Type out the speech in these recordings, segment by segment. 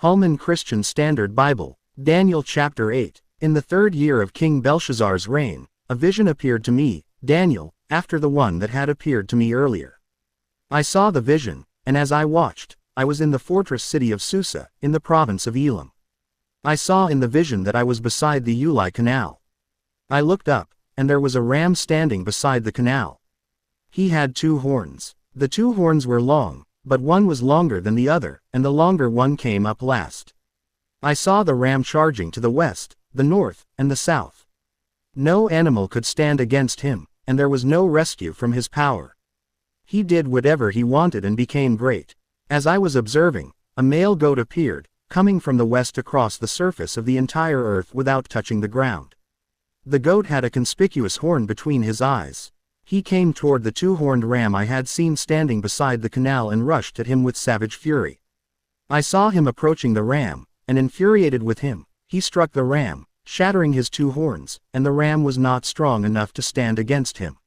Holman Christian Standard Bible, Daniel chapter 8. In the 3rd year of King Belshazzar's reign, a vision appeared to me, Daniel, after the one that had appeared to me earlier. I saw the vision, and as I watched, I was in the fortress city of Susa, in the province of Elam. I saw in the vision that I was beside the Ulai Canal. I looked up, and there was a ram standing beside the canal. He had 2 horns. The 2 horns were long, but one was longer than the other, and the longer one came up last. I saw the ram charging to the west, the north, and the south. No animal could stand against him, and there was no rescue from his power. He did whatever he wanted and became great. As I was observing, a male goat appeared, coming from the west across the surface of the entire earth without touching the ground. The goat had a conspicuous horn between his eyes. He came toward the 2-horned ram I had seen standing beside the canal and rushed at him with savage fury. I saw him approaching the ram, and infuriated with him, he struck the ram, shattering his 2 horns, and the ram was not strong enough to stand against him.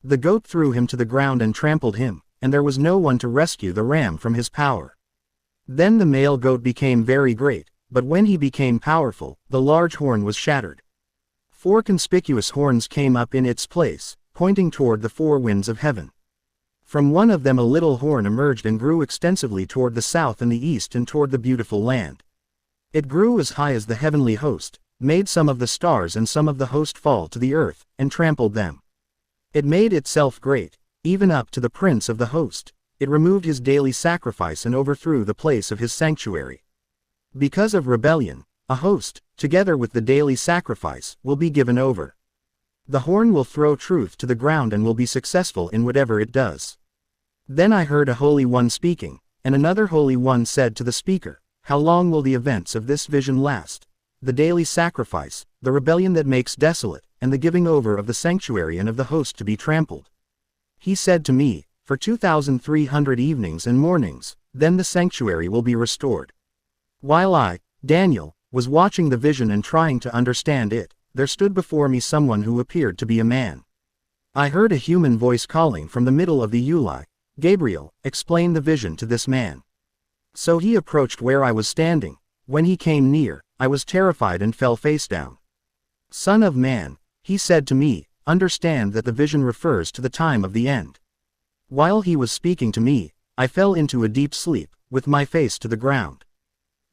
The goat threw him to the ground and trampled him, and there was no one to rescue the ram from his power. Then the male goat became very great, but when he became powerful, the large horn was shattered. 4 conspicuous horns came up in its place, pointing toward the 4 winds of heaven. From one of them a little horn emerged and grew extensively toward the south and the east and toward the beautiful land. It grew as high as the heavenly host, made some of the stars and some of the host fall to the earth, and trampled them. It made itself great, even up to the prince of the host. It removed his daily sacrifice and overthrew the place of his sanctuary. Because of rebellion, a host, together with the daily sacrifice, will be given over. The horn will throw truth to the ground and will be successful in whatever it does. Then I heard a Holy One speaking, and another Holy One said to the speaker, "How long will the events of this vision last? The daily sacrifice, the rebellion that makes desolate, and the giving over of the sanctuary and of the host to be trampled." He said to me, "For 2,300 evenings and mornings, then the sanctuary will be restored." While I, Daniel, was watching the vision and trying to understand it, there stood before me someone who appeared to be a man. I heard a human voice calling from the middle of the Ulai, "Gabriel, explain the vision to this man." So he approached where I was standing. When he came near, I was terrified and fell face down. "Son of man," he said to me, "understand that the vision refers to the time of the end." While he was speaking to me, I fell into a deep sleep, with my face to the ground.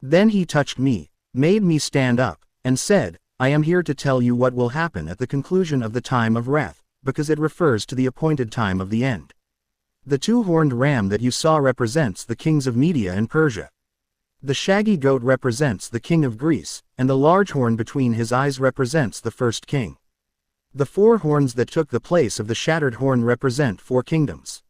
Then he touched me, made me stand up, and said, "I am here to tell you what will happen at the conclusion of the time of wrath, because it refers to the appointed time of the end. The 2-horned ram that you saw represents the kings of Media and Persia. The shaggy goat represents the king of Greece, and the large horn between his eyes represents the first king. The 4 horns that took the place of the shattered horn represent 4 kingdoms.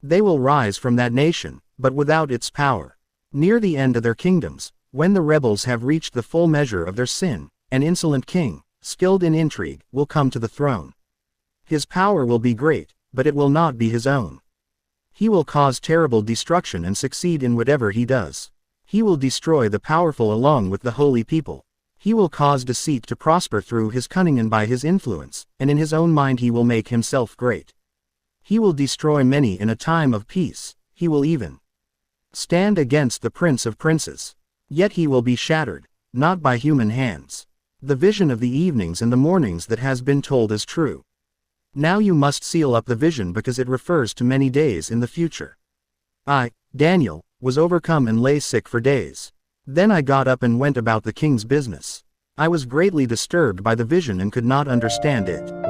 They will rise from that nation, but without its power. Near the end of their kingdoms, when the rebels have reached the full measure of their sin, an insolent king, skilled in intrigue, will come to the throne. His power will be great, but it will not be his own. He will cause terrible destruction and succeed in whatever he does. He will destroy the powerful along with the holy people. He will cause deceit to prosper through his cunning and by his influence, and in his own mind he will make himself great. He will destroy many in a time of peace. He will even stand against the prince of princes. Yet he will be shattered, not by human hands. The vision of the evenings and the mornings that has been told is true. Now you must seal up the vision because it refers to many days in the future. I, Daniel, was overcome and lay sick for days. Then I got up and went about the king's business. I was greatly disturbed by the vision and could not understand it.